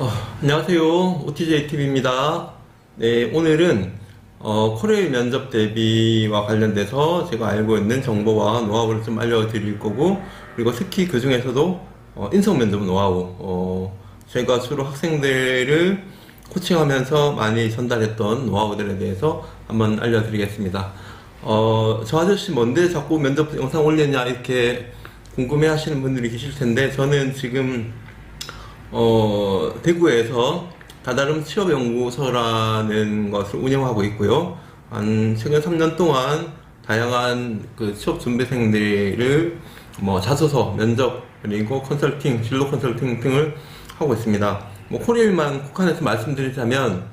안녕하세요. OTJTV입니다. 네, 오늘은 코레일 면접 대비와 관련돼서 제가 알고 있는 정보와 노하우를 좀 알려드릴 거고, 그리고 특히 그 중에서도 인성 면접 노하우, 제가 주로 학생들을 코칭하면서 많이 전달했던 노하우들에 대해서 한번 알려드리겠습니다. 저 아저씨 뭔데 자꾸 면접 영상 올렸냐 이렇게 궁금해 하시는 분들이 계실 텐데, 저는 지금 대구에서 다다름 취업연구소라는 것을 운영하고 있고요. 최근 3년 동안 다양한 그 취업 준비생들을 자소서, 면접, 그리고 컨설팅, 진로 컨설팅 등을 하고 있습니다. 코리일만 국한해서 말씀드리자면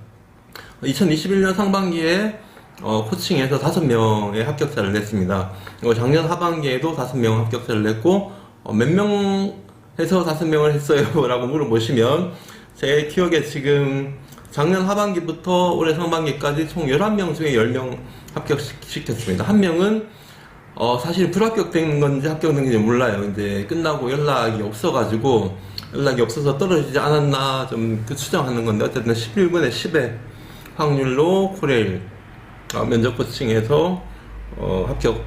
2021년 상반기에 코칭에서 5명의 합격자를 냈습니다. 작년 하반기에도 5명 합격자를 냈고, 몇 명 해서 5명을 했어요 라고 물어보시면, 제 기억에 지금 작년 하반기부터 올해 상반기까지 총 11명 중에 10명 합격시켰습니다. 한 명은 사실 불합격된 건지 합격된 건지 몰라요. 이제 끝나고 연락이 없어가지고, 연락이 없어서 떨어지지 않았나 좀 추정하는 건데, 어쨌든 11분의 10의 확률로 코레일 면접 코칭에서 합격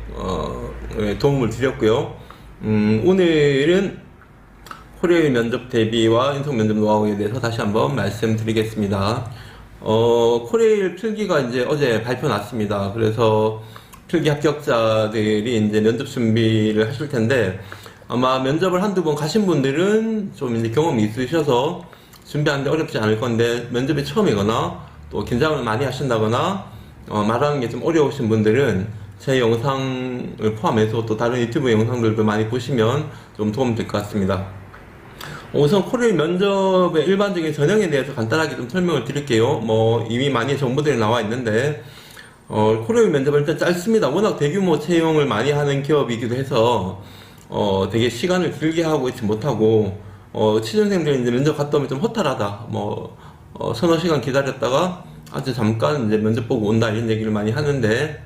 도움을 드렸고요. 오늘은 코레일 면접 대비와 인성 면접 노하우에 대해서 다시 한번 말씀드리겠습니다. 코레일 필기가 이제 어제 발표 났습니다. 그래서 필기 합격자들이 이제 면접 준비를 하실 텐데, 아마 면접을 한두 번 가신 분들은 좀 이제 경험이 있으셔서 준비하는데 어렵지 않을 건데, 면접이 처음이거나 또 긴장을 많이 하신다거나 말하는 게 좀 어려우신 분들은 제 영상을 포함해서 또 다른 유튜브 영상들도 많이 보시면 좀 도움 될 것 같습니다. 우선 코레일 면접의 일반적인 전형에 대해서 간단하게 좀 설명을 드릴게요. 이미 많이 정보들이 나와 있는데, 코레일 면접은 일단 짧습니다. 워낙 대규모 채용을 많이 하는 기업이기도 해서 되게 시간을 길게 하고 있지 못하고, 취준생들이 이제 면접 갔다 오면 좀 허탈하다, 서너 시간 기다렸다가 아주 잠깐 이제 면접 보고 온다, 이런 얘기를 많이 하는데,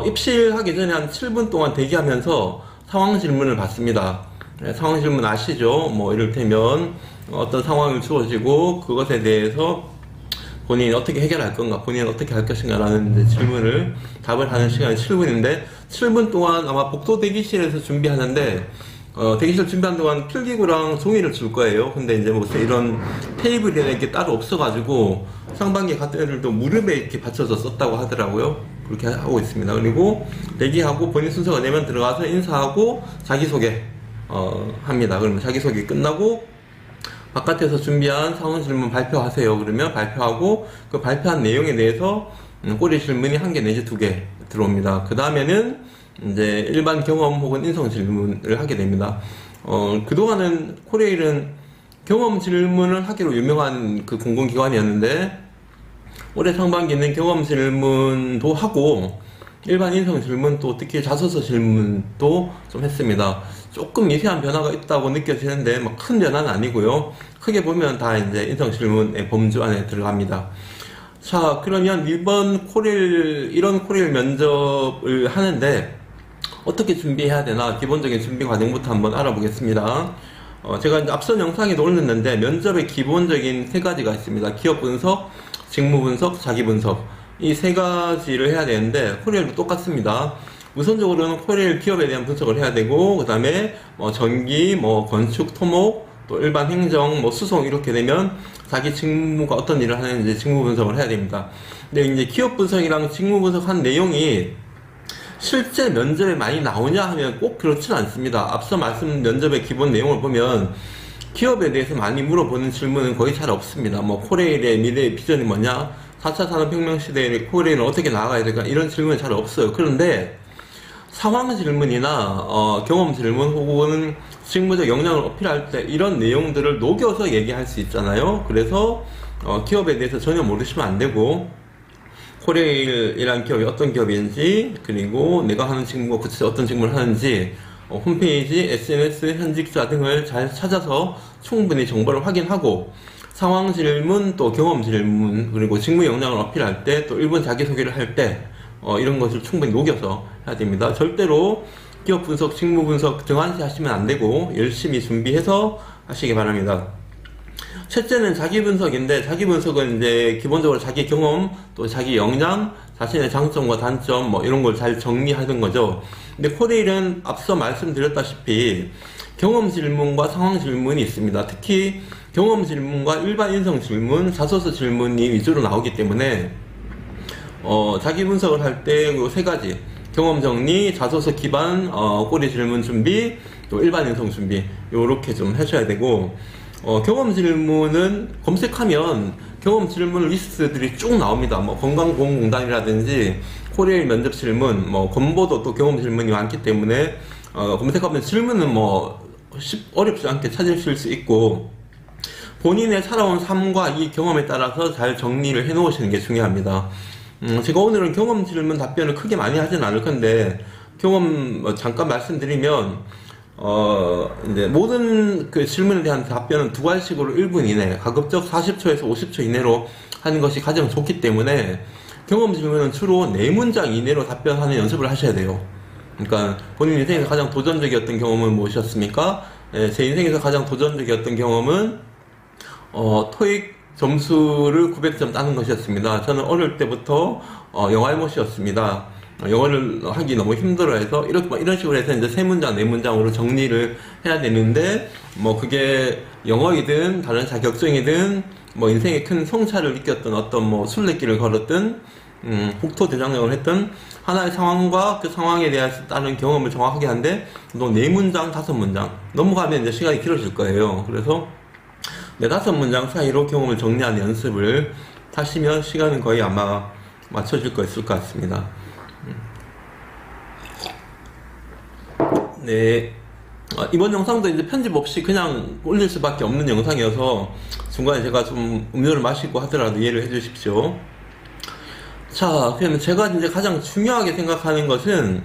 입실하기 전에 한 7분 동안 대기하면서 상황 질문을 받습니다. 상황 질문 아시죠? 이를테면 어떤 상황이 주어지고 그것에 대해서 본인이 어떻게 해결할 건가, 본인은 어떻게 할 것인가 라는 질문을 답을 하는 시간이 7분인데, 7분 동안 아마 복도 대기실에서 준비하는데, 대기실 준비하는 동안 필기구랑 종이를 줄 거예요. 근데 이제 이런 테이블이나 이렇게 따로 없어가지고 상반기에 갔던 애들도 무릎에 이렇게 받쳐서 썼다고 하더라고요. 그렇게 하고 있습니다. 그리고 대기하고 본인 순서가 되면 들어가서 인사하고 자기소개 합니다. 그러면 자기소개 끝나고 바깥에서 준비한 상황 질문 발표하세요. 그러면 발표하고 그 발표한 내용에 대해서 꼬리 질문이 1개 내지 2개 들어옵니다. 그 다음에는 이제 일반 경험 혹은 인성 질문을 하게 됩니다. 그동안은 코레일은 경험 질문을 하기로 유명한 그 공공기관이었는데, 올해 상반기는 경험 질문도 하고 일반 인성 질문도, 특히 자소서 질문도 좀 했습니다. 조금 미세한 변화가 있다고 느껴지는데 큰 변화는 아니고요. 크게 보면 다 이제 인성 질문의 범주 안에 들어갑니다. 자, 그러면 이번 이런 코레일 면접을 하는데 어떻게 준비해야 되나, 기본적인 준비 과정부터 한번 알아보겠습니다. 제가 이제 앞선 영상에도 올렸는데, 면접의 기본적인 3가지가 있습니다. 기업 분석, 직무 분석, 자기 분석. 이 3가지를 해야 되는데, 코레일도 똑같습니다. 우선적으로는 코레일 기업에 대한 분석을 해야 되고, 그 다음에 전기, 건축, 토목, 또 일반 행정, 수송 이렇게 되면 자기 직무가 어떤 일을 하는지 직무 분석을 해야 됩니다. 근데 이제 기업 분석이랑 직무 분석한 내용이 실제 면접에 많이 나오냐 하면 꼭 그렇지는 않습니다. 앞서 말씀 면접의 기본 내용을 보면 기업에 대해서 많이 물어보는 질문은 거의 잘 없습니다. 코레일의 미래의 비전이 뭐냐, 4차 산업혁명 시대에 코레일은 어떻게 나아가야 될까, 이런 질문이 잘 없어요. 그런데 상황 질문이나 경험 질문 혹은 직무적 역량을 어필할 때 이런 내용들을 녹여서 얘기할 수 있잖아요. 그래서 기업에 대해서 전혀 모르시면 안 되고, 코레일이라는 기업이 어떤 기업인지, 그리고 내가 하는 직무가 구체적으로 어떤 직무를 하는지 홈페이지, SNS, 현직자 등을 잘 찾아서 충분히 정보를 확인하고, 상황 질문, 또 경험 질문, 그리고 직무 역량을 어필할 때, 또 일본 자기소개를 할 때 이런 것을 충분히 녹여서 해야 됩니다. 절대로 기업 분석, 직무 분석 등한시 하시면 안 되고 열심히 준비해서 하시기 바랍니다. 셋째는 자기 분석인데, 자기 분석은 이제 기본적으로 자기 경험, 또 자기 역량, 자신의 장점과 단점, 뭐 이런 걸 잘 정리하는 거죠. 근데 코레일은 앞서 말씀드렸다시피 경험 질문과 상황 질문이 있습니다. 특히 경험 질문과 일반 인성 질문, 자소서 질문이 위주로 나오기 때문에 자기 분석을 할 때 그 세 가지, 경험 정리, 자소서 기반, 꼬리 질문 준비, 또 일반 인성 준비, 요렇게 좀 하셔야 되고, 경험 질문은 검색하면 경험 질문 리스트들이 쭉 나옵니다. 뭐 건강보험공단이라든지 코레일 면접 질문, 뭐 건보도 또 경험 질문이 많기 때문에 검색하면 질문은 뭐 어렵지 않게 찾으실 수 있고, 본인의 살아온 삶과 이 경험에 따라서 잘 정리를 해 놓으시는 게 중요합니다. 제가 오늘은 경험 질문 답변을 크게 많이 하진 않을 건데, 경험 잠깐 말씀드리면, 이제 모든 그 질문에 대한 답변은 두 갈식으로 1분 이내, 가급적 40초에서 50초 이내로 하는 것이 가장 좋기 때문에, 경험 질문은 주로 4문장 이내로 답변하는 연습을 하셔야 돼요. 그러니까 본인 인생에서 가장 도전적이었던 경험은 무엇이었습니까? 제 인생에서 가장 도전적이었던 경험은 토익 점수를 900점 따는 것이었습니다. 저는 어릴 때부터 영알못이었습니다. 영어를 하기 너무 힘들어해서 이런 식으로 해서 이제 3문장, 4문장으로 정리를 해야 되는데, 뭐 그게 영어이든 다른 자격증이든 뭐 인생에 큰 성찰을 느꼈던 어떤 뭐 순례길을 걸었든 국토 대장정을 했던 하나의 상황과 그 상황에 대해서 따른 경험을 정확하게 하는데, 또 4문장, 5문장 넘어가면 이제 시간이 길어질 거예요. 그래서 4-5문장 사이로 경험을 정리하는 연습을 하시면 시간은 거의 아마 맞춰질 거 있을 것 같습니다. 네. 이번 영상도 이제 편집 없이 그냥 올릴 수밖에 없는 영상이어서 중간에 제가 좀 음료를 마시고 하더라도 이해를 해 주십시오. 자, 그러면 제가 이제 가장 중요하게 생각하는 것은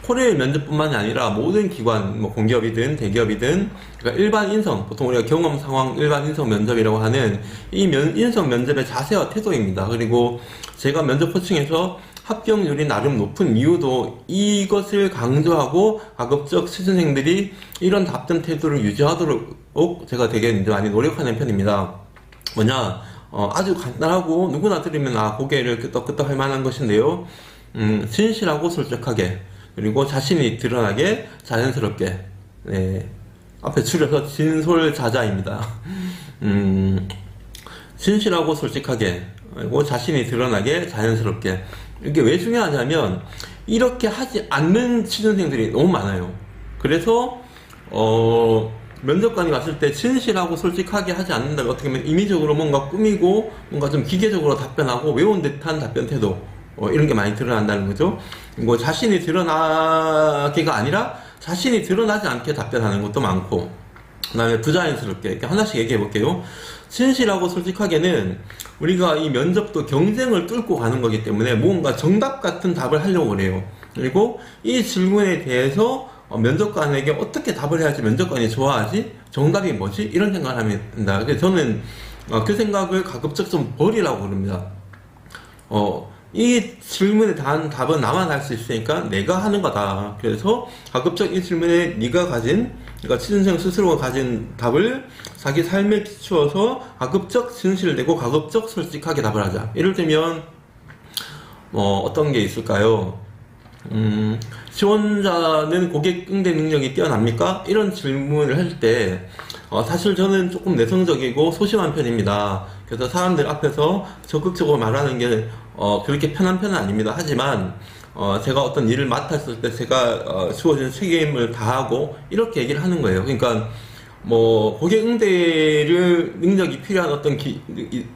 코레일 면접뿐만이 아니라 모든 기관, 뭐 공기업이든 대기업이든, 그러니까 일반 인성, 보통 우리가 경험 상황 일반 인성 면접이라고 하는 이 인성 면접의 자세와 태도입니다. 그리고 제가 면접 코칭에서 합격률이 나름 높은 이유도 이것을 강조하고 가급적 취준생들이 이런 답변 태도를 유지하도록 제가 되게 이제 많이 노력하는 편입니다. 뭐냐, 아주 간단하고 누구나 들으면 고개를 끄덕끄덕 할 만한 것인데요. 진실하고 솔직하게, 그리고 자신이 드러나게 자연스럽게, 네. 앞에 줄여서 진솔자자입니다. 진실하고 솔직하게, 그리고 자신이 드러나게 자연스럽게. 이게 왜 중요하냐면, 이렇게 하지 않는 취준생들이 너무 많아요. 그래서, 면접관이 갔을 때 진실하고 솔직하게 하지 않는다면 어떻게 보면 임의적으로 뭔가 꾸미고, 뭔가 좀 기계적으로 답변하고, 외운 듯한 답변 태도, 이런 게 많이 드러난다는 거죠. 뭐 자신이 드러나기가 아니라 자신이 드러나지 않게 답변하는 것도 많고, 그 다음에 부자연스럽게 이렇게 하나씩 얘기해 볼게요. 진실하고 솔직하게는 우리가 이 면접도 경쟁을 뚫고 가는 거기 때문에 뭔가 정답 같은 답을 하려고 그래요. 그리고 이 질문에 대해서 면접관에게 어떻게 답을 해야지 면접관이 좋아하지? 정답이 뭐지? 이런 생각을 하면 된다. 그래서 저는 그 생각을 가급적 좀 버리라고 그럽니다. 이 질문에 대한 답은 나만 할 수 있으니까 내가 하는 거다. 그래서 가급적 이 질문에 네가 가진, 그러니까 취준생 스스로가 가진 답을 자기 삶에 비추어서 가급적 진실되고 가급적 솔직하게 답을 하자. 예를 들면 어떤 게 있을까요? 지원자는 고객 응대 능력이 뛰어납니까? 이런 질문을 할 때 사실 저는 조금 내성적이고 소심한 편입니다. 그래서 사람들 앞에서 적극적으로 말하는 게 그렇게 편한 편은 아닙니다. 하지만 제가 어떤 일을 맡았을 때 제가 주어진 책임을 다하고 이렇게 얘기를 하는 거예요. 그러니까 뭐 고객 응대를 능력이 필요한 어떤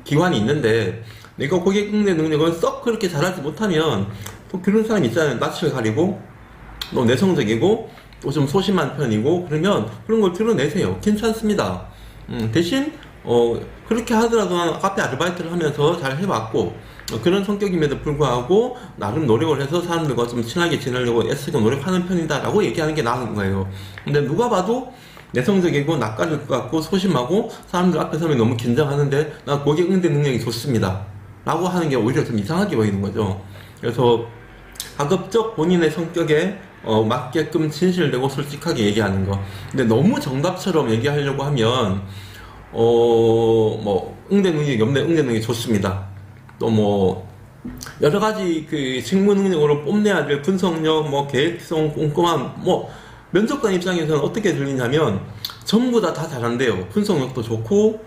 기관이 있는데, 내가 고객 응대 능력을 썩 그렇게 잘하지 못하면 또 그런 사람이 있잖아요. 낯을 가리고 또 내성적이고 또 좀 소심한 편이고, 그러면 그런 걸 드러내세요. 괜찮습니다. 대신 그렇게 하더라도 카페 아르바이트를 하면서 잘 해봤고, 그런 성격임에도 불구하고 나름 노력을 해서 사람들과 좀 친하게 지내려고 애쓰고 노력하는 편이다 라고 얘기하는 게 나은 거예요. 근데 누가 봐도 내성적이고 낯가릴 것 같고 소심하고 사람들 앞에 서면 너무 긴장하는데 나 고객 응대 능력이 좋습니다 라고 하는 게 오히려 좀 이상하게 보이는 거죠. 그래서 가급적 본인의 성격에 맞게끔 진실되고 솔직하게 얘기하는 거. 근데 너무 정답처럼 얘기하려고 하면 뭐 응대 능력이 없네, 응대 능력이 좋습니다. 또 뭐 여러 가지 그 직무 능력으로 뽐내야 될 분석력, 뭐 계획성, 꼼꼼함, 뭐 면접관 입장에서는 어떻게 들리냐면 전부 다 잘한대요. 분석력도 좋고,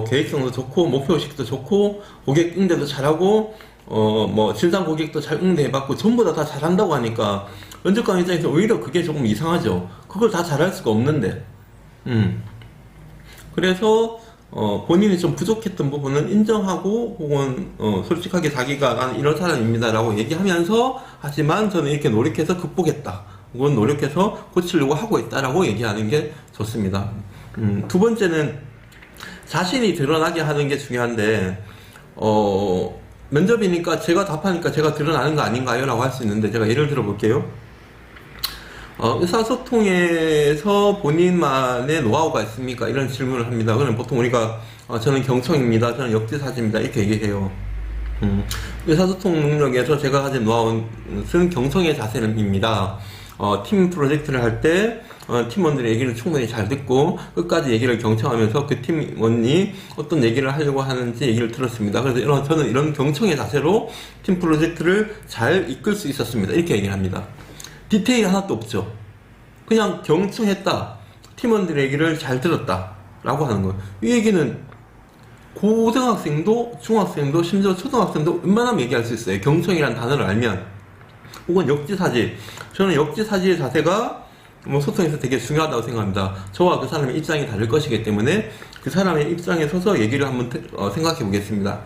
계획성도 좋고, 목표의식도 좋고, 고객 응대도 잘하고, 뭐 진상 고객도 잘 응대해봤고, 전부 다 잘한다고 하니까 면접관 입장에서 오히려 그게 조금 이상하죠. 그걸 다 잘할 수가 없는데. 그래서 본인이 좀 부족했던 부분은 인정하고, 혹은 솔직하게 자기가 난 이런 사람입니다 라고 얘기하면서, 하지만 저는 이렇게 노력해서 극복했다, 혹은 노력해서 고치려고 하고 있다라고 얘기하는 게 좋습니다. 두 번째는 자신이 드러나게 하는 게 중요한데, 면접이니까 제가 답하니까 제가 드러나는 거 아닌가요? 라고 할 수 있는데, 제가 예를 들어 볼게요. 의사소통에서 본인만의 노하우가 있습니까? 이런 질문을 합니다. 그럼 보통 우리가 저는 경청입니다, 저는 역지사지입니다, 이렇게 얘기해요. 의사소통 능력에서 제가 가진 노하우는 경청의 자세입니다. 팀 프로젝트를 할 때 팀원들의 얘기를 충분히 잘 듣고 끝까지 얘기를 경청하면서 그 팀원이 어떤 얘기를 하려고 하는지 얘기를 들었습니다. 그래서 저는 이런 경청의 자세로 팀 프로젝트를 잘 이끌 수 있었습니다, 이렇게 얘기를 합니다. 디테일 하나도 없죠. 그냥 경청했다, 팀원들의 얘기를 잘 들었다 라고 하는 거예요. 이 얘기는 고등학생도 중학생도 심지어 초등학생도 웬만하면 얘기할 수 있어요. 경청이라는 단어를 알면. 혹은 역지사지. 저는 역지사지의 자세가 뭐 소통에서 되게 중요하다고 생각합니다. 저와 그 사람의 입장이 다를 것이기 때문에 그 사람의 입장에 서서 얘기를 한번 생각해 보겠습니다.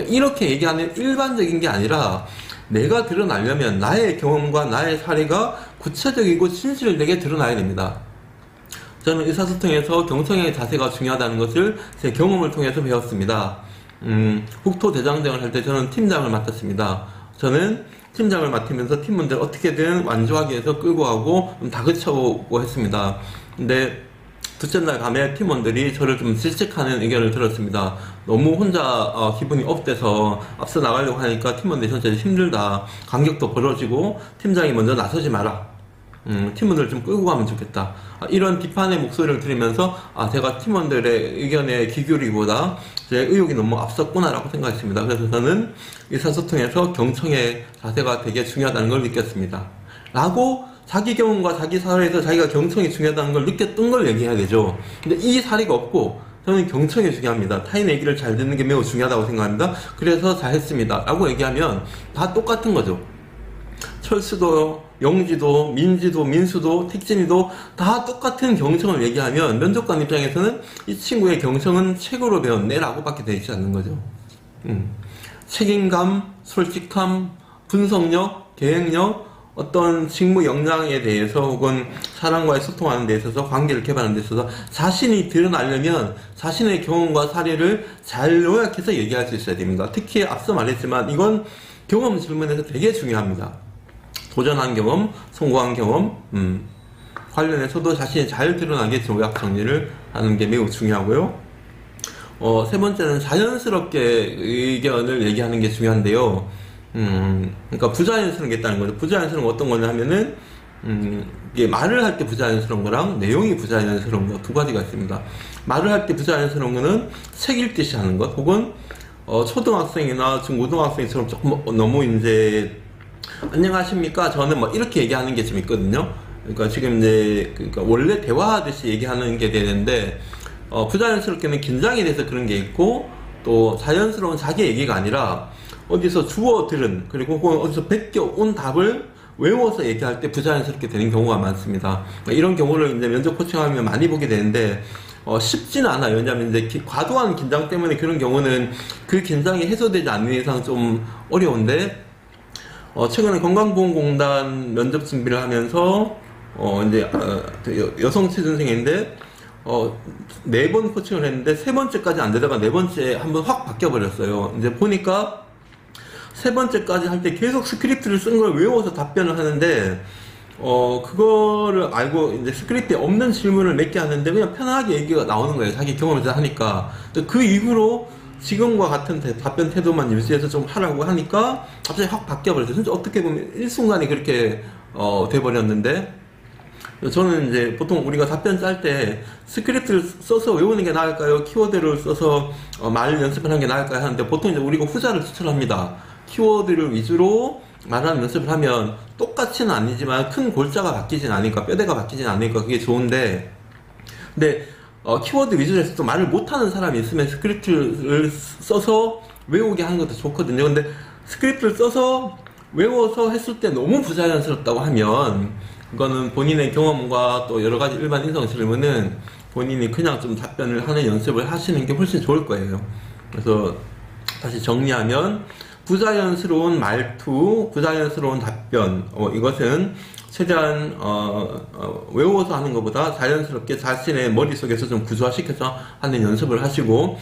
이렇게 얘기하는 일반적인 게 아니라, 내가 드러나려면 나의 경험과 나의 사례가 구체적이고 진실되게 드러나야 됩니다. 저는 의사소통에서 경청의 자세가 중요하다는 것을 제 경험을 통해서 배웠습니다. 국토대장정을 할 때 저는 팀장을 맡았습니다. 저는 팀장을 맡으면서 팀원들 어떻게든 완주하기 위해서 끌고 가고 다그쳐보고 했습니다. 근데 둘째 날 밤에 팀원들이 저를 좀 질책하는 의견을 들었습니다. 너무 혼자 기분이 업돼서 앞서 나가려고 하니까 팀원들이 전체 힘들다, 간격도 벌어지고 팀장이 먼저 나서지 마라, 팀원들을 좀 끌고 가면 좋겠다, 이런 비판의 목소리를 들으면서 제가 팀원들의 의견에 귀 기울이기보다 제 의욕이 너무 앞섰구나 라고 생각했습니다. 그래서 저는 의사소통에서 경청의 자세가 되게 중요하다는 걸 느꼈습니다 라고 자기 경험과 자기 사례에서 자기가 경청이 중요하다는 걸 느꼈던 걸 얘기해야 되죠. 근데 이 사례가 없고, 저는 경청이 중요합니다, 타인의 얘기를 잘 듣는 게 매우 중요하다고 생각합니다, 그래서 잘했습니다 라고 얘기하면 다 똑같은 거죠. 철수도, 영지도, 민지도, 민수도, 택진이도 다 똑같은 경청을 얘기하면 면접관 입장에서는 이 친구의 경청은 책으로 배웠네 라고 밖에 되지 않는 거죠. 책임감, 솔직함, 분석력, 계획력, 어떤 직무 역량에 대해서 혹은 사람과의 소통하는 데 있어서, 관계를 개발하는 데 있어서 자신이 드러나려면 자신의 경험과 사례를 잘 요약해서 얘기할 수 있어야 됩니다. 특히 앞서 말했지만 이건 경험 질문에서 되게 중요합니다. 도전한 경험, 성공한 경험 관련해서도 자신이 잘 드러나게 요약 정리를 하는 게 매우 중요하고요. 세 번째는 자연스럽게 의견을 얘기하는 게 중요한데요. 그러니까 부자연스러운 게 있다는 거죠. 부자연스러운 거 어떤 거냐 하면은, 이게 말을 할 때 부자연스러운 거랑 내용이 부자연스러운 거 두 가지가 있습니다. 말을 할 때 부자연스러운 거는 책 읽듯이 하는 것, 혹은, 초등학생이나 중고등학생처럼 조금 너무 이제, 안녕하십니까, 저는 뭐 이렇게 얘기하는 게 좀 있거든요. 그러니까 지금 이제, 그러니까 원래 대화하듯이 얘기하는 게 되는데, 부자연스럽게는 긴장이 돼서 그런 게 있고, 또 자연스러운 자기 얘기가 아니라, 어디서 주워 들은, 그리고 혹은 어디서 베껴온 답을 외워서 얘기할 때 부자연스럽게 되는 경우가 많습니다. 이런 경우를 이제 면접 코칭하면 많이 보게 되는데, 쉽지는 않아요. 왜냐하면 이제 과도한 긴장 때문에 그런 경우는 그 긴장이 해소되지 않는 이상 좀 어려운데, 최근에 건강보험공단 면접 준비를 하면서, 이제, 여성 취준생인데, 4번 코칭을 했는데, 3번째까지 안 되다가 4번째 한번 확 바뀌어버렸어요. 이제 보니까, 3번째까지 할 때 계속 스크립트를 쓴 걸 외워서 답변을 하는데, 그거를 알고 이제 스크립트에 없는 질문을 몇 개 하는데 그냥 편하게 얘기가 나오는 거예요. 자기 경험에서 하니까. 그 이후로 지금과 같은 답변 태도만 유지해서 좀 하라고 하니까 갑자기 확 바뀌어버렸어요. 진짜 어떻게 보면 일순간에 그렇게 돼버렸는데, 저는 이제 보통 우리가 답변 짤 때 스크립트를 써서 외우는 게 나을까요? 키워드를 써서 말 연습하는 게 나을까요? 하는데 보통 이제 우리가 후자를 추천합니다. 키워드를 위주로 말하는 연습을 하면 똑같이는 아니지만 큰 골자가 바뀌진 않으니까, 뼈대가 바뀌진 않으니까 그게 좋은데, 근데 키워드 위주로 해서 또 말을 못하는 사람이 있으면 스크립트를 써서 외우게 하는 것도 좋거든요. 근데 스크립트를 써서 외워서 했을 때 너무 부자연스럽다고 하면 그거는 본인의 경험과 또 여러 가지 일반 인성 질문은 본인이 그냥 좀 답변을 하는 연습을 하시는 게 훨씬 좋을 거예요. 그래서 다시 정리하면 부자연스러운 말투, 부자연스러운 답변, 이것은 최대한 외워서 하는 것보다 자연스럽게 자신의 머릿속에서 좀 구조화시켜서 하는 연습을 하시고,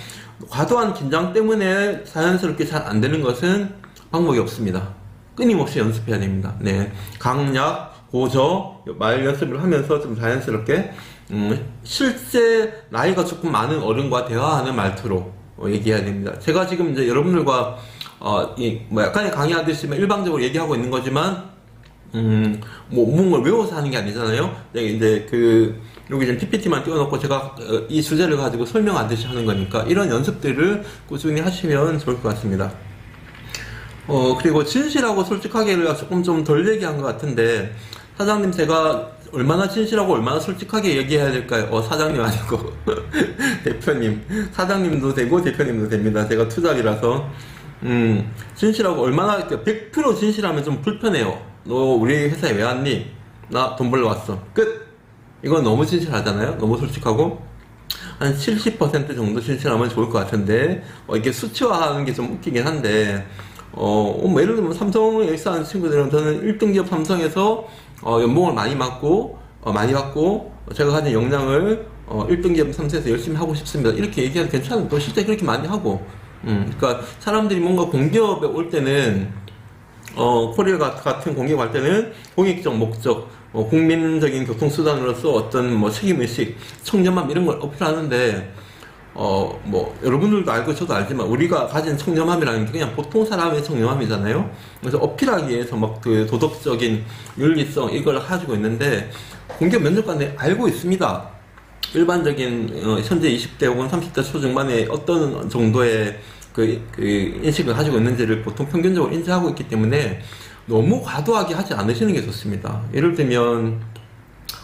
과도한 긴장 때문에 자연스럽게 잘 안 되는 것은 방법이 없습니다. 끊임없이 연습해야 됩니다. 네, 강약, 고저, 말 연습을 하면서 좀 자연스럽게 실제 나이가 조금 많은 어른과 대화하는 말투로 얘기해야 됩니다. 제가 지금 이제 여러분들과 뭐 약간의 강의하듯이 일방적으로 얘기하고 있는 거지만 뭐 뭔가 외워서 하는 게 아니잖아요. 이제 여기 지금 PPT만 띄워놓고 제가 이 주제를 가지고 설명하듯이 하는 거니까 이런 연습들을 꾸준히 하시면 좋을 것 같습니다. 그리고 진실하고 솔직하게를 조금 좀 덜 얘기한 것 같은데, 사장님 제가 얼마나 진실하고 얼마나 솔직하게 얘기해야 될까요? 사장님 아니고 대표님. 사장님도 되고 대표님도 됩니다. 제가 투잡이라서 진실하고 얼마나 100% 진실하면 좀 불편해요. 너 우리 회사에 왜 왔니? 나 돈 벌러 왔어. 끝! 이건 너무 진실하잖아요. 너무 솔직하고 한 70% 정도 진실하면 좋을 것 같은데, 이렇게 수치화하는 게 좀 웃기긴 한데, 뭐 예를 들면 삼성에 입사하는 친구들은 저는 1등 기업 삼성에서 연봉을 많이 받고 제가 가진 역량을 1등 기업 삼성에서 열심히 하고 싶습니다. 이렇게 얘기하면 괜찮아요. 또 실제 그렇게 많이 하고. 그러니까 사람들이 뭔가 공기업에 올 때는 코리아 같은 공기업 할 때는 공익적 목적, 국민적인 교통수단으로서 어떤 뭐 책임의식, 청렴함 이런 걸 어필하는데, 뭐 여러분들도 알고 저도 알지만 우리가 가진 청렴함이라는 게 그냥 보통 사람의 청렴함이잖아요. 그래서 어필하기 위해서 막 그 도덕적인 윤리성 이걸 가지고 있는데, 공기업 면접관들이 알고 있습니다. 일반적인 현재 20대 혹은 30대 초중반에 어떤 정도의 그 인식을 가지고 있는지를 보통 평균적으로 인지하고 있기 때문에 너무 과도하게 하지 않으시는 게 좋습니다. 예를 들면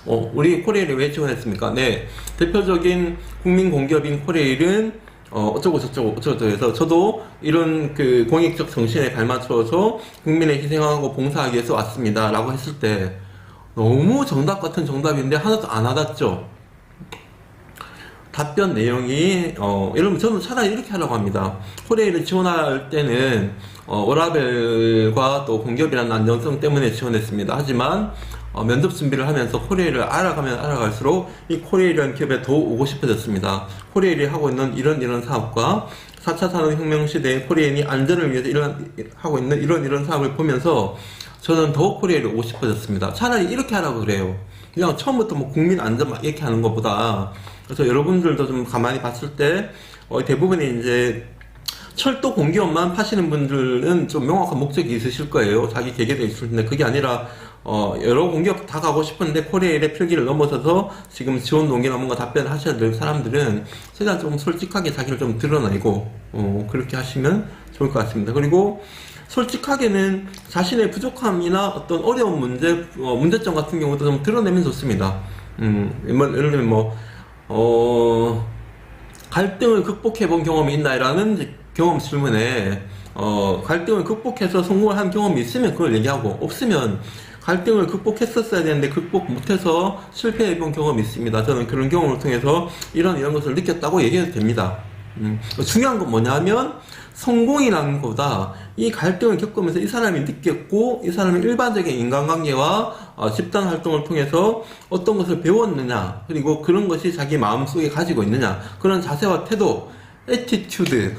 우리 코레일에 왜 지원했습니까? 네, 대표적인 국민 공기업인 코레일은 어쩌고 저쩌고 해서 저도 이런 그 공익적 정신에 발맞춰서 국민의 희생하고 봉사하기 위해서 왔습니다 라고 했을 때 너무 정답 같은 정답인데 하나도 안 와닿죠. 답변 내용이 여러분 저는 차라리 이렇게 하려고 합니다. 코레일을 지원할 때는 워라벨과 또 공기업이라는 안정성 때문에 지원했습니다. 하지만 면접 준비를 하면서 코레일을 알아가면 알아갈수록 이 코레일이라는 기업에 더 오고 싶어졌습니다. 코레일이 하고 있는 이런 사업과 4차 산업혁명 시대에 코레일이 안전을 위해서 하고 있는 이런 사업을 보면서 저는 더 코레일에 오고 싶어졌습니다. 차라리 이렇게 하라고 그래요. 그냥 처음부터 뭐 국민 안전 막 이렇게 하는 것보다. 그래서 여러분들도 좀 가만히 봤을 때 대부분이 이제 철도 공기업만 파시는 분들은 좀 명확한 목적이 있으실 거예요. 자기 계획도 있을 텐데 그게 아니라 여러 공기업 다 가고 싶은데 코레일의 필기를 넘어서서 지금 지원 동기나 뭔가 답변을 하셔야 될 사람들은 최대한 좀 솔직하게 자기를 좀 드러내고 그렇게 하시면 좋을 것 같습니다. 그리고 솔직하게는 자신의 부족함이나 어떤 어려운 문제점 같은 경우도 좀 드러내면 좋습니다. 예를 들면 갈등을 극복해 본 경험이 있나요라는 경험 질문에 갈등을 극복해서 성공을 한 경험이 있으면 그걸 얘기하고, 없으면 갈등을 극복했었어야 되는데 극복 못해서 실패해 본 경험이 있습니다. 저는 그런 경험을 통해서 이런 것을 느꼈다고 얘기해도 됩니다. 중요한 건 뭐냐면 성공이라는 것보다 이 갈등을 겪으면서 이 사람이 느꼈고 이 사람이 일반적인 인간관계와 집단 활동을 통해서 어떤 것을 배웠느냐, 그리고 그런 것이 자기 마음속에 가지고 있느냐, 그런 자세와 태도, attitude,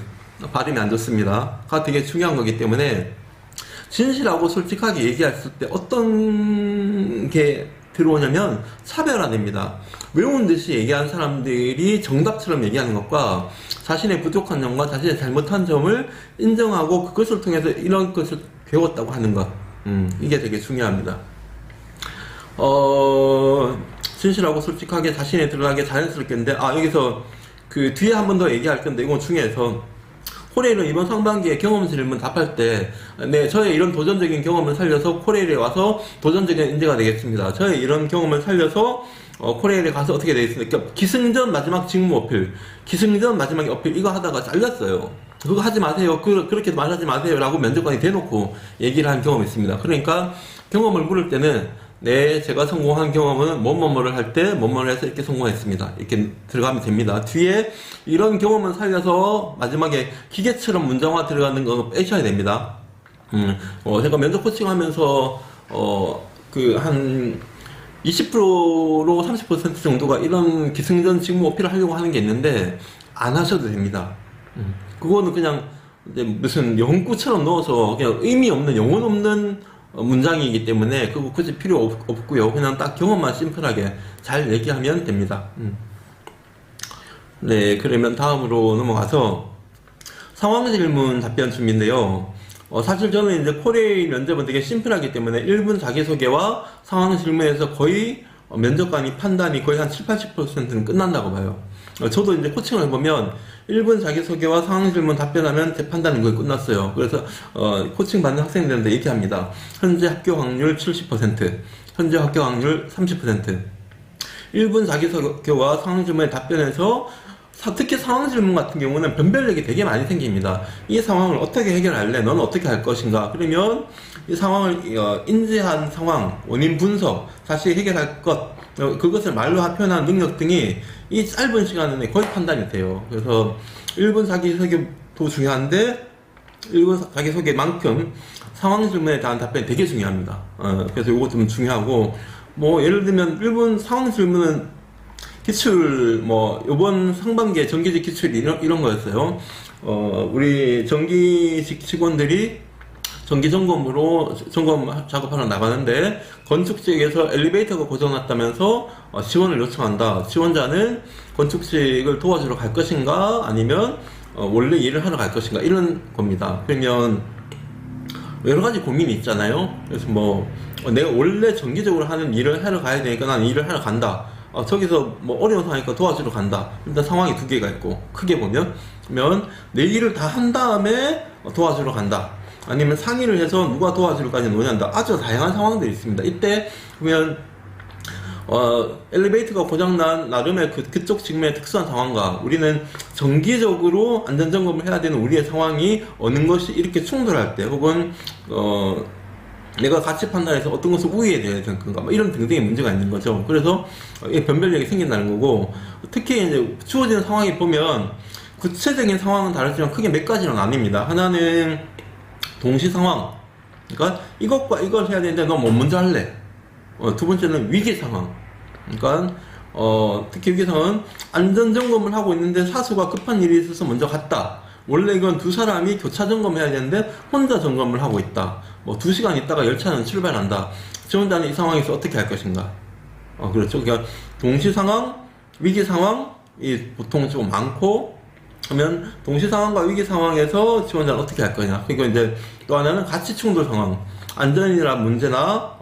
발음이 안 좋습니다. 가 되게 중요한 거기 때문에 진실하고 솔직하게 얘기했을 때 어떤 게 들어오냐면 차별화됩니다. 외운 듯이 얘기하는 사람들이 정답처럼 얘기하는 것과 자신의 부족한 점과 자신의 잘못한 점을 인정하고 그것을 통해서 이런 것을 배웠다고 하는 것, 이게 되게 중요합니다. 진실하고 솔직하게 자신이 드러나게 자연스럽게 했는데, 여기서 그 뒤에 한 번 더 얘기할 건데, 이건 중요해서, 코레일은 이번 상반기에 경험 질문 답할 때, 네, 저의 이런 도전적인 경험을 살려서 코레일에 와서 도전적인 인재가 되겠습니다. 저의 이런 경험을 살려서 코레일에 가서 어떻게 되겠습니까? 그러니까 기승전 마지막 직무 어필, 기승전 마지막 어필 이거 하다가 잘렸어요. 그거 하지 마세요. 그렇게 말하지 마세요. 라고 면접관이 대놓고 얘기를 한 경험이 있습니다. 그러니까 경험을 물을 때는 네, 제가 성공한 경험은 뭐뭐뭐를 할 때 뭐뭐를 해서 이렇게 성공했습니다. 이렇게 들어가면 됩니다. 뒤에 이런 경험을 살려서 마지막에 기계처럼 문장화 들어가는 거 빼셔야 됩니다. 제가 면접 코칭 하면서 한 20%로 30% 정도가 이런 기승전 직무 어필을 하려고 하는 게 있는데 안 하셔도 됩니다. 그거는 그냥 이제 무슨 영구처럼 넣어서 그냥 의미 없는, 영혼 없는 문장이기 때문에 그거 굳이 필요 없고요. 그냥 딱 경험만 심플하게 잘 얘기하면 됩니다. 네, 그러면 다음으로 넘어가서 상황 질문 답변 준비인데요. 사실 저는 이제 코레일 면접은 되게 심플하기 때문에 1분 자기소개와 상황 질문에서 거의 면접관이 판단이 거의 한 70-80%는 끝난다고 봐요. 저도 이제 코칭을 해보면 1분 자기소개와 상황 질문 답변하면 제 판단은 거의 끝났어요. 그래서 코칭 받는 학생들한테 얘기합니다. 현재 합격 확률 70%, 현재 합격 확률 30%. 1분 자기소개와 상황 질문에 답변해서 특히 상황 질문 같은 경우는 변별력이 되게 많이 생깁니다. 이 상황을 어떻게 해결할래? 너는 어떻게 할 것인가? 그러면 이 상황을 인지한 상황, 원인 분석, 다시 해결할 것, 그것을 말로 표현하는 능력 등이 이 짧은 시간 내에 거의 판단이 돼요. 그래서 1분 자기소개도 중요한데 1분 자기소개만큼 상황 질문에 대한 답변이 되게 중요합니다. 그래서 이것 좀 중요하고, 뭐 예를 들면 1분 상황 질문은 기출, 요번 상반기에 정기직 기출이 이런 거였어요. 우리 정기직 직원들이 정기 점검으로 점검 작업하러 나가는데, 건축직에서 엘리베이터가 고장났다면서 지원을 요청한다. 지원자는 건축직을 도와주러 갈 것인가? 아니면 원래 일을 하러 갈 것인가? 이런 겁니다. 그러면 여러 가지 고민이 있잖아요. 그래서 내가 원래 정기적으로 하는 일을 하러 가야 되니까 난 일을 하러 간다. 저기서 어려운 상황이니까 도와주러 간다. 일단 상황이 두 개가 있고, 크게 보면 내 일을 다 한 다음에 도와주러 간다. 아니면 상의를 해서 누가 도와주러까지 논의한다. 아주 다양한 상황들이 있습니다. 이때 보면 엘리베이터가 고장난 나름의 그쪽 직무의 특수한 상황과 우리는 정기적으로 안전점검을 해야 되는 우리의 상황이 어느 것이 이렇게 충돌할 때, 혹은 내가 가치 판단해서 어떤 것을 우회해야 되는 건가, 이런 등등의 문제가 있는 거죠. 그래서 변별력이 생긴다는 거고, 특히 이제 주어지는 상황이 보면 구체적인 상황은 다르지만 크게 몇 가지는 아닙니다. 하나는 동시 상황, 그러니까 이것과 이걸 해야 되는데 너 뭐 먼저 할래? 두 번째는 위기 상황, 그러니까 특히 위기 상황은 안전점검을 하고 있는데 사수가 급한 일이 있어서 먼저 갔다. 원래 이건 두 사람이 교차 점검해야 되는데 혼자 점검을 하고 있다. 2시간 있다가 열차는 출발한다. 지원자는 이 상황에서 어떻게 할 것인가? 그렇죠. 그러니까 동시 상황, 위기 상황이 보통 좀 많고, 하면 동시 상황과 위기 상황에서 지원자는 어떻게 할 거냐. 그리고 이제 또 하나는 가치 충돌 상황, 안전이란 문제나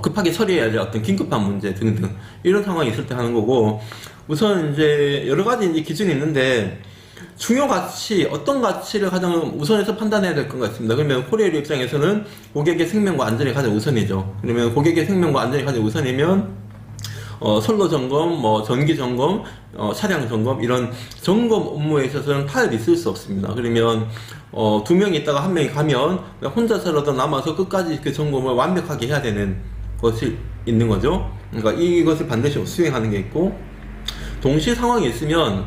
급하게 처리해야 될 어떤 긴급한 문제 등등 이런 상황이 있을 때 하는 거고, 우선 이제 여러 가지 이제 기준이 있는데, 중요 가치, 어떤 가치를 가장 우선해서 판단해야 될 건가 있습니다. 그러면 코레일 입장에서는 고객의 생명과 안전이 가장 우선이죠. 그러면 고객의 생명과 안전이 가장 우선이면 선로 점검, 전기 점검, 차량 점검, 이런 점검 업무에 있어서는 타협이 있을 수 없습니다. 그러면 두 명이 있다가 한 명이 가면 혼자서라도 남아서 끝까지 그 점검을 완벽하게 해야 되는 것이 있는 거죠. 그러니까 이것을 반드시 수행하는 게 있고, 동시 상황이 있으면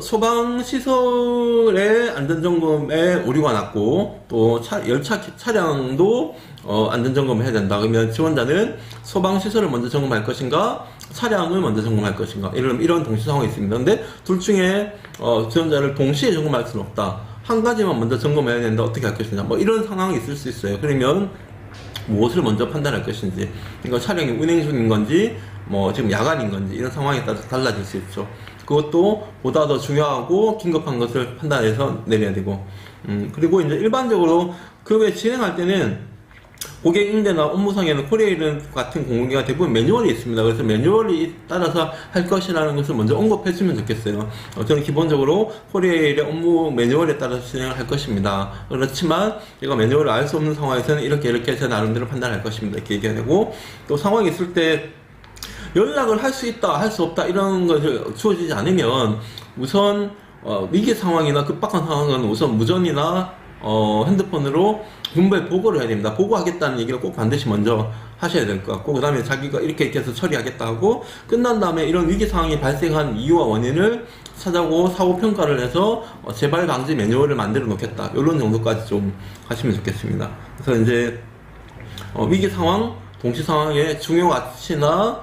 소방시설의 안전점검에 오류가 났고, 또 열차 차량도 안전점검을 해야 된다. 그러면 지원자는 소방시설을 먼저 점검할 것인가, 차량을 먼저 점검할 것인가, 이런 동시 상황이 있습니다. 근데 둘 중에 지원자를 동시에 점검할 수는 없다. 한 가지만 먼저 점검해야 되는데 어떻게 할 것이냐, 이런 상황이 있을 수 있어요. 그러면 무엇을 먼저 판단할 것인지, 그러니까 차량이 운행 중인 건지 지금 야간인 건지, 이런 상황에 따라서 달라질 수 있죠. 그것도 보다 더 중요하고 긴급한 것을 판단해서 내려야 되고, 그리고 이제 일반적으로 그 외에 진행할 때는 고객 응대나 업무상에는 코레일 같은 공공기관 대부분 매뉴얼이 있습니다. 그래서 매뉴얼이 따라서 할 것이라는 것을 먼저 언급해주면 좋겠어요. 저는 기본적으로 코레일의 업무 매뉴얼에 따라서 진행을 할 것입니다. 그렇지만 제가 매뉴얼을 알 수 없는 상황에서는 이렇게 제 나름대로 판단할 것입니다. 이렇게 얘기해야 되고, 또 상황이 있을 때 연락을 할 수 있다, 할 수 없다 이런 것을 주어지지 않으면 우선 위기 상황이나 급박한 상황은 우선 무전이나 핸드폰으로 분부에 보고를 해야 됩니다. 보고하겠다는 얘기를 꼭 반드시 먼저 하셔야 될 것 같고, 그 다음에 자기가 이렇게 해서 처리하겠다 하고, 끝난 다음에 이런 위기 상황이 발생한 이유와 원인을 찾아보고 사후 평가를 해서 재발 방지 매뉴얼을 만들어 놓겠다, 이런 정도까지 좀 하시면 좋겠습니다. 그래서 이제 위기 상황, 동시 상황의 중요 가치나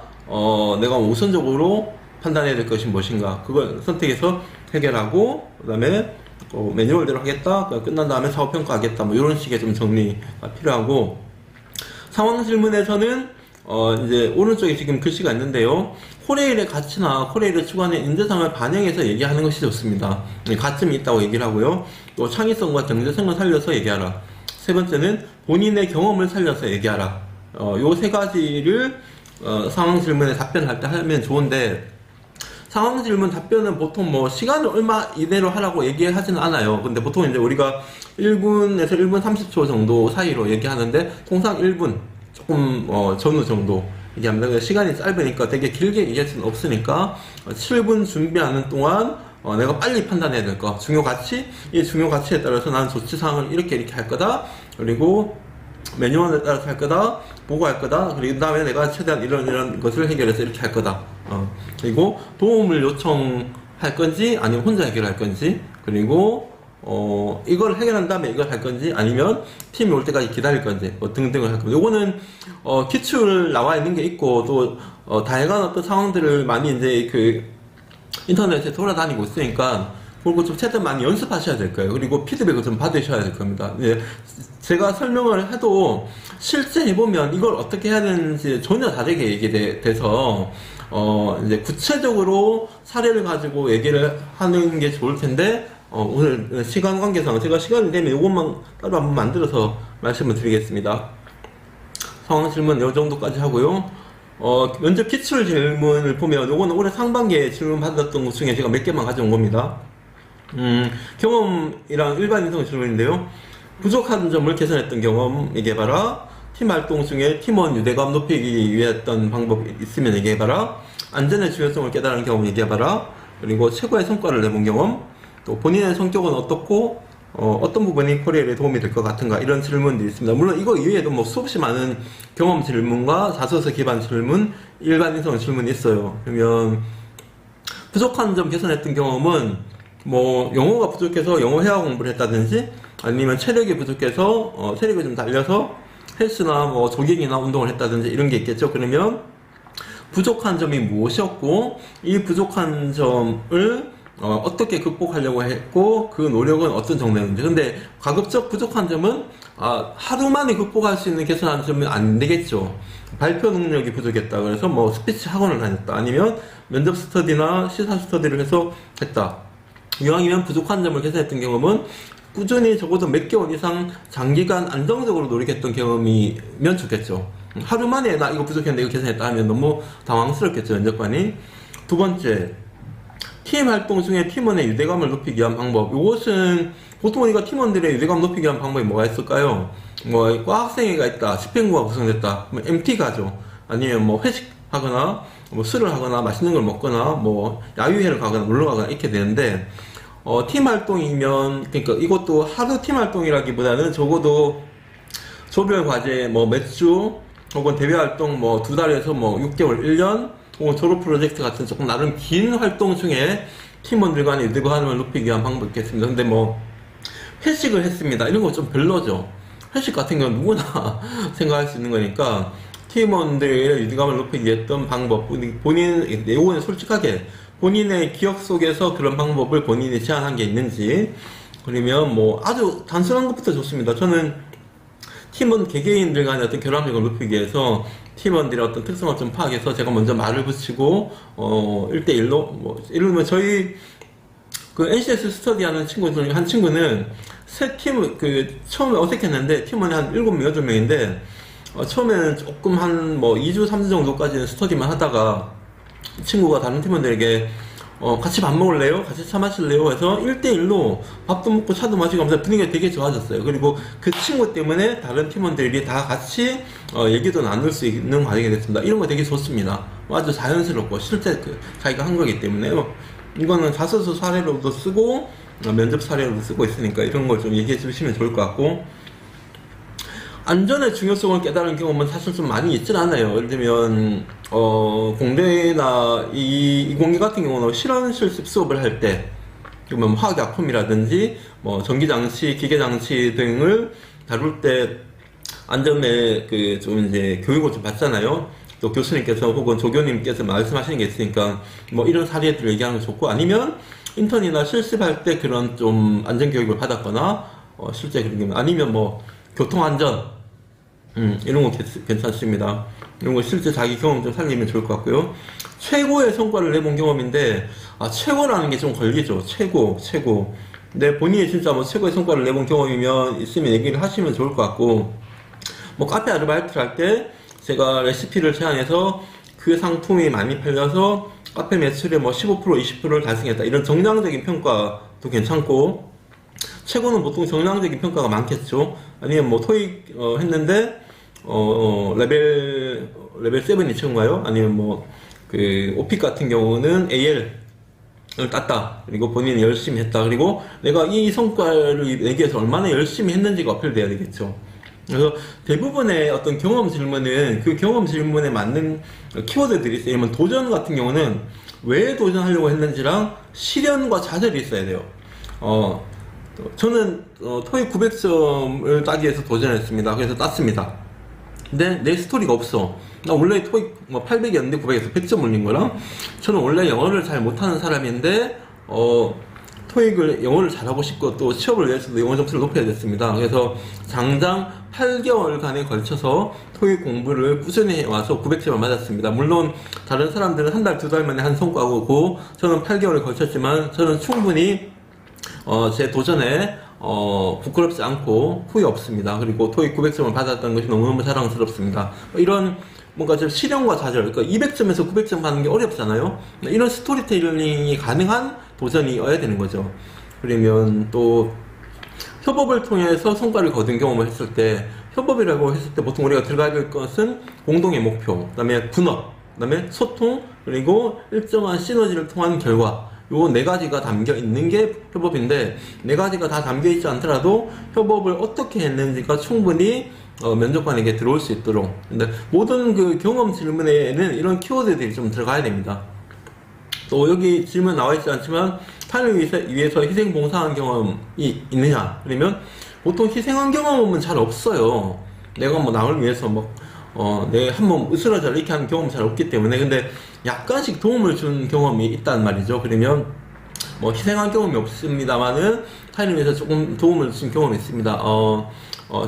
내가 우선적으로 판단해야 될 것이 무엇인가, 그걸 선택해서 해결하고, 그 다음에 매뉴얼대로 하겠다, 끝난 다음에 사후평가하겠다, 뭐 이런 식의 좀 정리가 필요하고, 상황 질문에서는 이제 오른쪽에 지금 글씨가 있는데요, 코레일의 가치나 코레일의 추구하는 인재상을 반영해서 얘기하는 것이 좋습니다. 가점이 있다고 얘기를 하고요, 또 창의성과 경제성을 살려서 얘기하라. 세 번째는 본인의 경험을 살려서 얘기하라. 요 세 가지를 상황 질문에 답변할 때 하면 좋은데, 상황 질문 답변은 보통 뭐 시간을 얼마 이내로 하라고 얘기하지는 않아요. 근데 보통 이제 우리가 1분에서 1분 30초 정도 사이로 얘기하는데, 통상 1분 조금 전후 정도 얘기합니다. 시간이 짧으니까 되게 길게 얘기할 수는 없으니까 7분 준비하는 동안 내가 빨리 판단해야 될 거, 중요 가치, 이 중요 가치에 따라서 나는 조치사항을 이렇게 할 거다, 그리고 매뉴얼에 따라서 할 거다, 보고할 거다, 그리고 그 다음에 내가 최대한 이런 것을 해결해서 이렇게 할 거다, 그리고 도움을 요청할 건지 아니면 혼자 해결할 건지, 그리고 이걸 해결한 다음에 이걸 할 건지 아니면 팀이 올 때까지 기다릴 건지, 뭐 등등을 할 겁니다. 요거는 기출 나와 있는 게 있고, 또 다양한 어떤 상황들을 많이 이제 그 인터넷에 돌아다니고 있으니까 그리고 좀 최대한 많이 연습하셔야 될 거예요. 그리고 피드백을 좀 받으셔야 될 겁니다. 예, 제가 설명을 해도 실제 해보면 이걸 어떻게 해야 되는지 전혀 다르게 얘기돼서 이제 구체적으로 사례를 가지고 얘기를 하는 게 좋을 텐데, 오늘 시간 관계상 제가 시간이 되면 이것만 따로 한번 만들어서 말씀을 드리겠습니다. 상황 질문 이 정도까지 하고요. 면접 기출 질문을 보면 요거는 올해 상반기에 질문 받았던 것 중에 제가 몇 개만 가져온 겁니다. 경험이랑 일반 인성 질문인데요. 부족한 점을 개선했던 경험 얘기해봐라. 팀 활동 중에 팀원 유대감 높이기 위해 했던 방법이 있으면 얘기해봐라. 안전의 중요성을 깨달은 경험 얘기해봐라. 그리고 최고의 성과를 내본 경험, 또 본인의 성격은 어떻고 어떤 부분이 코리엘에 도움이 될 것 같은가, 이런 질문들이 있습니다. 물론 이거 이외에도 뭐 수없이 많은 경험 질문과 자소서 기반 질문, 일반 인성 질문이 있어요. 그러면 부족한 점 개선했던 경험은 뭐 영어가 부족해서 영어 회화 공부를 했다든지, 아니면 체력이 부족해서 체력을 좀 달려서 헬스나 뭐 조깅이나 운동을 했다든지 이런 게 있겠죠. 그러면 부족한 점이 무엇이었고, 이 부족한 점을 어떻게 극복하려고 했고, 그 노력은 어떤 정도였는지. 근데 가급적 부족한 점은 하루 만에 극복할 수 있는 개선하는 점은 안 되겠죠. 발표 능력이 부족했다, 그래서 뭐 스피치 학원을 다녔다, 아니면 면접 스터디나 시사 스터디를 해서 했다. 이왕이면 부족한 점을 개선했던 경험은 꾸준히 적어도 몇 개월 이상 장기간 안정적으로 노력했던 경험이면 좋겠죠. 하루 만에 나 이거 부족했는데 이거 개선했다 하면 너무 당황스럽겠죠, 면접관이. 두 번째, 팀 활동 중에 팀원의 유대감을 높이기 위한 방법. 이것은 보통 우리가 팀원들의 유대감 높이기 위한 방법이 뭐가 있을까요? 뭐 과학생회가 있다, 집행부가 구성됐다, 뭐 MT 가죠. 아니면 뭐 회식하거나 뭐 술을 하거나 맛있는 걸 먹거나 뭐 야유회를 가거나 놀러 가거나 이렇게 되는데, 팀 활동이면, 그러니까 이것도 하루 팀 활동이라기보다는 적어도 조별 과제 뭐 몇 주, 혹은 대외 활동 뭐 2달에서 뭐 6개월, 1년, 혹은 졸업 프로젝트 같은 조금 나름 긴 활동 중에 팀원들 간의 유대감을 높이기 위한 방법이 있겠습니다. 근데 뭐 회식을 했습니다, 이런 거 좀 별로죠. 회식 같은 건 누구나 생각할 수 있는 거니까 팀원들의 유대감을 높이기 위해 했던 방법, 본인 내용은 솔직하게 본인의 기억 속에서 그런 방법을 본인이 제안한 게 있는지, 그러면 뭐 아주 단순한 것부터 좋습니다. 저는 팀원 개개인들 간의 어떤 결합력을 높이기 위해서 팀원들의 어떤 특성을 좀 파악해서 제가 먼저 말을 붙이고 1대1로 뭐 예를 들면 저희 그 NCS 스터디 하는 친구 중에 한 친구는 새 팀, 처음에 어색했는데 팀원이 한 7명, 8명인데, 처음에는 조금 한 뭐 2주, 3주 정도까지는 스터디만 하다가 이 친구가 다른 팀원들에게 같이 밥 먹을래요? 같이 차 마실래요? 해서 1대1로 밥도 먹고 차도 마시고 하면서 분위기가 되게 좋아졌어요. 그리고 그 친구 때문에 다른 팀원들이 다 같이 얘기도 나눌 수 있는 과정이 됐습니다. 이런 거 되게 좋습니다. 아주 자연스럽고 실제 자기가 한 거기 때문에 이거는 자소서 사례로도 쓰고 면접 사례로도 쓰고 있으니까 이런 걸 좀 얘기해 주시면 좋을 것 같고, 안전의 중요성을 깨달은 경험은 사실 좀 많이 있진 않아요. 예를 들면 공대나 이공계 같은 경우는 실험 실습 수업을 할 때, 그러면 화학약품이라든지 뭐 전기장치, 기계장치 등을 다룰 때 안전에 좀 이제 교육을 좀 받잖아요. 또 교수님께서 혹은 조교님께서 말씀하시는 게 있으니까 뭐 이런 사례들을 얘기하는 게 좋고, 아니면 인턴이나 실습할 때 그런 좀 안전교육을 받았거나 실제 그런 게, 아니면 뭐 교통안전 이런 거 괜찮습니다. 이런 거 실제 자기 경험 좀 살리면 좋을 것 같고요. 최고의 성과를 내본 경험인데, 최고라는 게 좀 걸리죠. 최고. 근데 본인이 진짜 뭐 최고의 성과를 내본 경험이면 있으면 얘기를 하시면 좋을 것 같고, 뭐 카페 아르바이트를 할 때 제가 레시피를 제안해서 그 상품이 많이 팔려서 카페 매출의 뭐 15%, 20%를 달성했다. 이런 정량적인 평가도 괜찮고, 최고는 보통 정량적인 평가가 많겠죠. 아니면 뭐 토익 했는데 레벨 7이 최고인가요? 아니면 뭐 오픽 같은 경우는 AL을 땄다. 그리고 본인이 열심히 했다. 그리고 내가 이 성과를 내기 위해서 얼마나 열심히 했는지가 어필돼야 되겠죠. 그래서 대부분의 어떤 경험 질문은 그 경험 질문에 맞는 키워드들이 있어요. 예를 들면 도전 같은 경우는 왜 도전하려고 했는지랑 실현과 좌절이 있어야 돼요. 저는 토익 900점을 따기 위해서 도전했습니다. 그래서 땄습니다. 근데 내 스토리가 없어. 나 원래 토익 800이었는데 900에서 100점 올린 거랑, 저는 원래 영어를 잘 못하는 사람인데 토익을 영어를 잘하고 싶고 또 취업을 위해서도 영어 점수를 높여야 됐습니다. 그래서 장장 8개월간에 걸쳐서 토익 공부를 꾸준히 해와서 900점을 맞았습니다. 물론 다른 사람들은 한 달, 두 달 만에 한 성과고, 저는 8개월에 걸쳤지만 저는 충분히 제 도전에 부끄럽지 않고 후회 없습니다. 그리고 토익 900점을 받았다는 것이 너무너무 자랑스럽습니다. 이런 뭔가 좀 실현과 좌절, 그러니까 200점에서 900점 받는 게 어렵잖아요. 이런 스토리텔링이 가능한 도전이어야 되는 거죠. 그러면 또 협업을 통해서 성과를 거둔 경험을 했을 때, 협업이라고 했을 때 보통 우리가 들어가야 될 것은 공동의 목표, 그 다음에 분업, 그 다음에 소통, 그리고 일정한 시너지를 통한 결과, 요 네 가지가 담겨 있는 게 협업인데, 네 가지가 다 담겨 있지 않더라도 협업을 어떻게 했는지가 충분히 면접관에게 들어올 수 있도록. 근데 모든 그 경험 질문에는 이런 키워드들이 좀 들어가야 됩니다. 또 여기 질문 나와 있지 않지만, 타인을 위해서 희생 봉사한 경험이 있느냐? 그러면 보통 희생한 경험은 잘 없어요. 내가 뭐 남을 위해서 내 한 몸 으스러져 이렇게 하는 경험이 잘 없기 때문에. 근데 약간씩 도움을 준 경험이 있단 말이죠. 그러면 뭐 희생한 경험이 없습니다만은 타인을 위해서 조금 도움을 준 경험이 있습니다.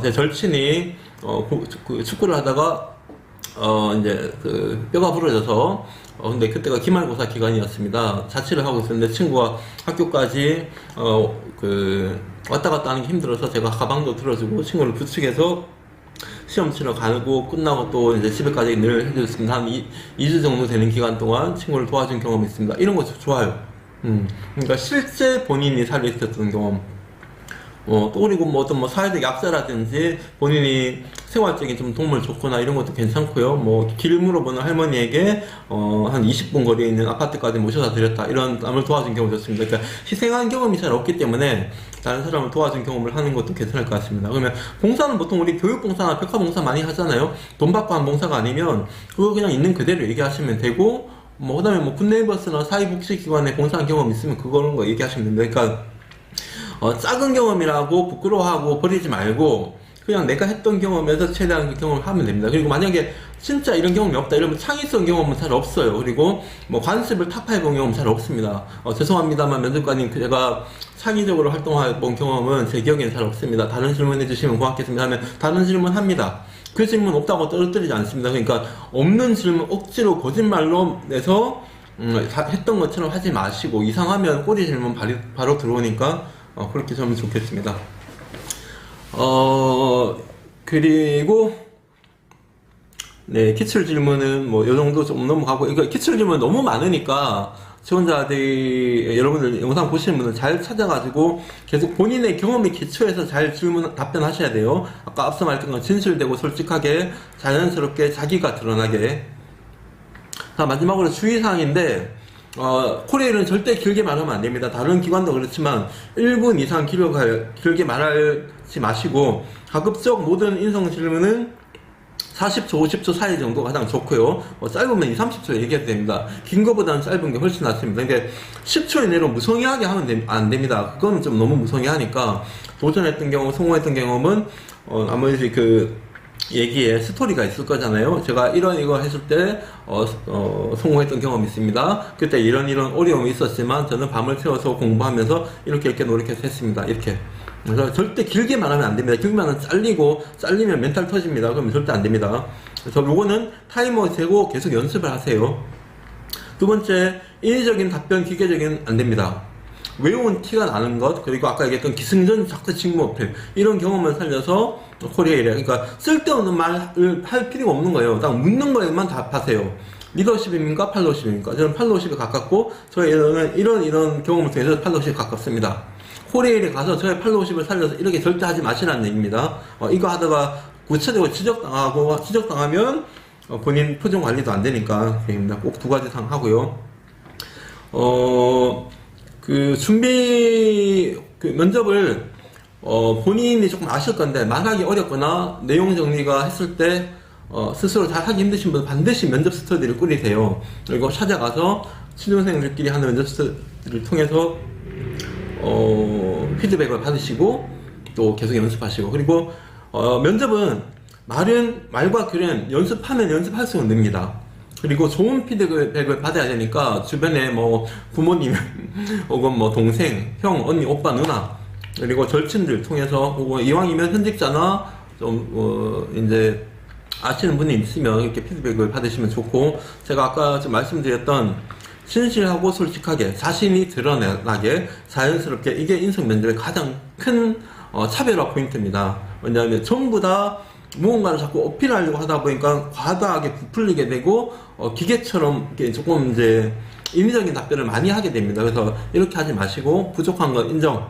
제 절친이 축구를 하다가 이제 뼈가 부러져서 근데 그때가 기말고사 기간이었습니다. 자취를 하고 있었는데 친구가 학교까지 왔다 갔다 하는 게 힘들어서 제가 가방도 들어주고 친구를 부축해서 시험 치러 가고, 끝나고 또 이제 집에까지 늘 해줬습니다. 한 2주 정도 되는 기간 동안 친구를 도와준 경험이 있습니다. 이런 거 좋아요. 그러니까 실제 본인이 살아있었던 경험. 또 그리고 어떤 사회적 약자라든지 본인이 생활적인 좀 도움을 줬거나 이런 것도 괜찮고요. 길 물어보는 할머니에게 한 20분 거리에 있는 아파트까지 모셔다 드렸다, 이런 남을 도와준 경험이 좋습니다. 그러니까 희생한 경험이 잘 없기 때문에 다른 사람을 도와준 경험을 하는 것도 괜찮을 것 같습니다. 그러면 봉사는 보통 우리 교육봉사나 백화봉사 많이 하잖아요. 돈 받고 한 봉사가 아니면 그거 그냥 있는 그대로 얘기하시면 되고, 그 다음에 굿네이버스나 사회복지기관에 봉사한 경험 있으면 그거는 거 얘기하시면 됩니다. 그러니까 작은 경험이라고 부끄러워하고 버리지 말고 그냥 내가 했던 경험에서 최대한 그 경험을 하면 됩니다. 그리고 만약에 진짜 이런 경험이 없다 이러면 창의성 경험은 잘 없어요. 그리고 관습을 타파해본 경험은 잘 없습니다. 죄송합니다만 면접관님, 제가 창의적으로 활동해본 경험은 제 기억에는 잘 없습니다. 다른 질문 해주시면 고맙겠습니다 하면 다른 질문 합니다. 그 질문 없다고 떨어뜨리지 않습니다. 그러니까 없는 질문 억지로 거짓말로 내서 했던 것처럼 하지 마시고, 이상하면 꼬리 질문 바로 들어오니까 그렇게 하면 좋겠습니다. 그리고 네, 기출 질문은 뭐 요 정도 좀 넘어가고, 이거 기출 질문 너무 많으니까 지원자들이, 여러분들 영상 보시는 분은 잘 찾아가지고 계속 본인의 경험에 기초해서 잘 답변하셔야 돼요. 아까 앞서 말했던 건 진실되고 솔직하게 자연스럽게 자기가 드러나게. 자, 마지막으로 주의사항인데, 코레일은 절대 길게 말하면 안 됩니다. 다른 기관도 그렇지만 1분 이상 길게 말하지 마시고, 가급적 모든 인성 질문은 40초, 50초 사이 정도가 가장 좋고요. 짧으면 2, 30초 얘기해도 됩니다. 긴 거보다는 짧은 게 훨씬 낫습니다. 근데 10초 이내로 무성의하게 하면 안 됩니다. 그거는 좀 너무 무성의하니까, 도전했던 경험, 성공했던 경험은 나머지 그 얘기에 스토리가 있을 거잖아요. 제가 이거 했을 때 성공했던 경험이 있습니다. 그때 이런 어려움이 있었지만 저는 밤을 새워서 공부하면서 이렇게 노력해서 했습니다. 이렇게. 그래서 절대 길게 말하면 안 됩니다. 길게 말하면 잘리면 멘탈 터집니다. 그러면 절대 안 됩니다. 그래서 요거는 타이머 세고 계속 연습을 하세요. 두 번째, 인위적인 답변, 기계적인 안 됩니다. 외운 티가 나는 것, 그리고 아까 얘기했던 기승전 작사 직무 어필, 이런 경험을 살려서 코리아일에, 그러니까 쓸데없는 말을 할 필요가 없는 거예요. 딱 묻는 거에만 답하세요. 리더십입니까? 팔로우십입니까? 저는 팔로우십에 가깝고, 저희는 이런 경험을 통해서 팔로우십에 가깝습니다. 코리아일에 가서 저의 팔로우십을 살려서 이렇게 절대 하지 마시라는 얘기입니다. 이거 하다가 구체적으로 지적당하면 본인 표정 관리도 안 되니까 꼭 2가지 사항 하고요. 면접을 본인이 조금 아실 건데 말하기 어렵거나 내용 정리가 했을 때 스스로 잘 하기 힘드신 분은 반드시 면접 스터디를 꾸리세요. 그리고 찾아가서 취준생들끼리 하는 면접 스터디를 통해서 피드백을 받으시고 또 계속 연습하시고, 그리고 면접은 말과 글은 연습하면 연습할수록 늡니다. 그리고 좋은 피드백을 받아야 되니까 주변에 뭐 부모님 혹은 뭐 동생, 형, 언니, 오빠, 누나, 그리고 절친들 통해서, 혹은 이왕이면 현직자나 좀 이제 아시는 분이 있으면 이렇게 피드백을 받으시면 좋고, 제가 아까 좀 말씀드렸던 진실하고 솔직하게 자신이 드러나게 자연스럽게, 이게 인성 면접의 가장 큰 차별화 포인트입니다. 왜냐하면 전부 다 무언가를 자꾸 어필하려고 하다 보니까 과다하게 부풀리게 되고 기계처럼 이렇게 조금 이제 인위적인 답변을 많이 하게 됩니다. 그래서 이렇게 하지 마시고 부족한 건 인정,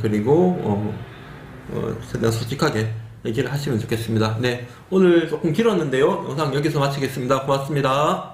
그리고 최대한 솔직하게 얘기를 하시면 좋겠습니다. 네, 오늘 조금 길었는데요. 영상 여기서 마치겠습니다. 고맙습니다.